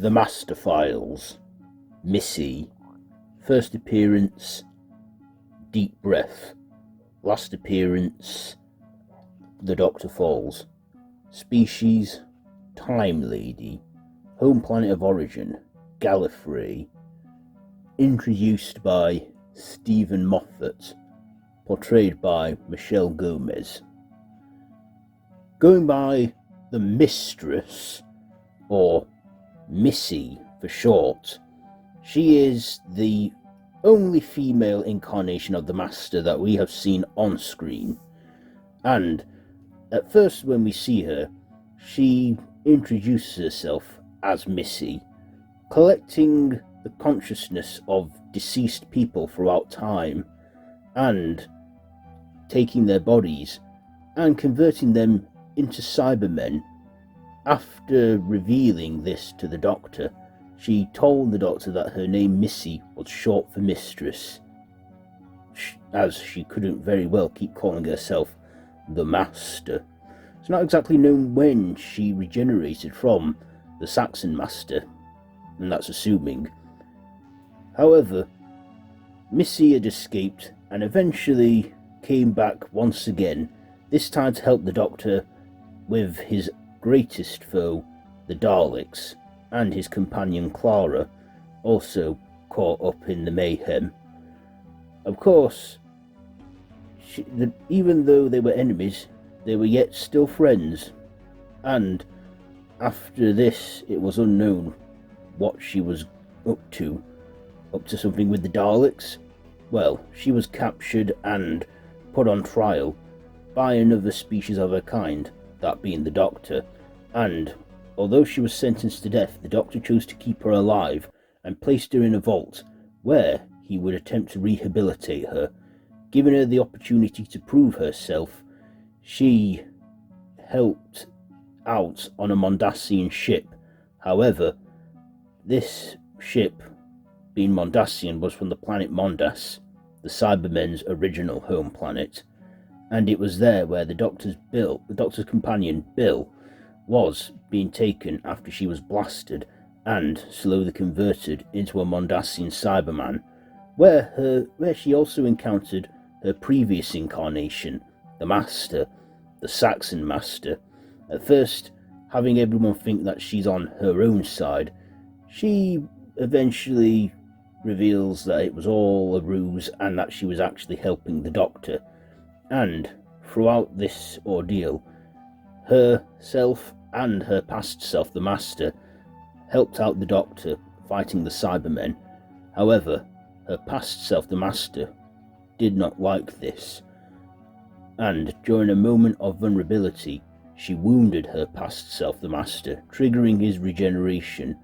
The Master Files, Missy, first appearance, Deep Breath, last appearance, The Doctor Falls, species, Time Lady, home planet of origin, Gallifrey, introduced by Stephen Moffat, portrayed by Michelle Gomez. Going by the Mistress, or Missy for short, she is the only female incarnation of the Master that we have seen on screen, and at first when we see her, she introduces herself as Missy, collecting the consciousness of deceased people throughout time and taking their bodies and converting them into Cybermen. After revealing this to the Doctor, she told the Doctor that her name Missy was short for Mistress, as she couldn't very well keep calling herself the Master. It's not exactly known when she regenerated from the Saxon Master, and that's assuming. However, Missy had escaped and eventually came back once again, this time to help the Doctor with his greatest foe, the Daleks, and his companion Clara, also caught up in the mayhem. Of course, even though they were enemies, they were yet still friends, and after this it was unknown what she was up to something with the Daleks. Well, she was captured and put on trial by another species of her kind, that being the Doctor, and although she was sentenced to death, the Doctor chose to keep her alive and placed her in a vault where he would attempt to rehabilitate her. Giving her the opportunity to prove herself, she helped out on a Mondasian ship. However, this ship, being Mondasian, was from the planet Mondas, the Cybermen's original home planet, and it was there where the Doctor's companion Bill was being taken after she was blasted and slowly converted into a Mondasian Cyberman, where she also encountered her previous incarnation, the Master, the Saxon Master. At first, having everyone think that she's on her own side, she eventually reveals that it was all a ruse and that she was actually helping the Doctor. And throughout this ordeal, herself and her past self, the Master, helped out the Doctor fighting the Cybermen. However, her past self, the Master, did not like this, and during a moment of vulnerability, she wounded her past self, the Master, triggering his regeneration.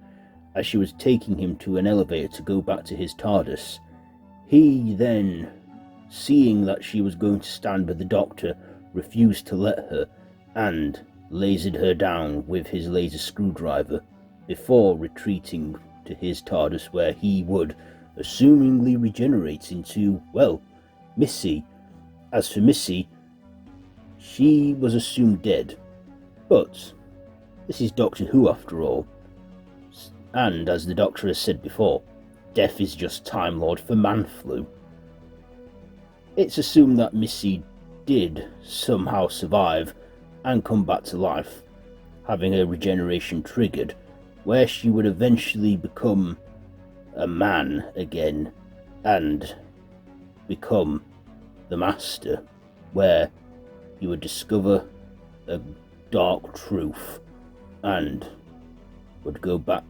As she was taking him to an elevator to go back to his TARDIS, he then, seeing that she was going to stand with the Doctor, refused to let her and lasered her down with his laser screwdriver before retreating to his TARDIS, where he would assumingly regenerate into, well, Missy. As for Missy, she was assumed dead, but this is Doctor Who after all, and as the Doctor has said before, death is just Time Lord for man-flu. It's assumed that Missy did somehow survive and come back to life, having her regeneration triggered, where she would eventually become a man again and become the Master, where he would discover a dark truth and would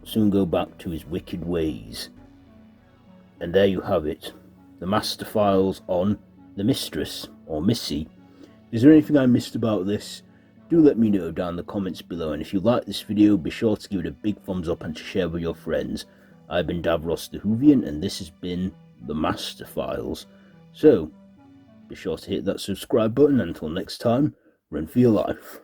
soon go back to his wicked ways. And there you have it, the Master Files on the Mistress, or Missy. Is there anything I missed about this? Do let me know down in the comments below, and if you like this video, be sure to give it a big thumbs up and to share with your friends. I've been Davros the Whovian, and this has been the Master Files. So, be sure to hit that subscribe button. Until next time, run for your life.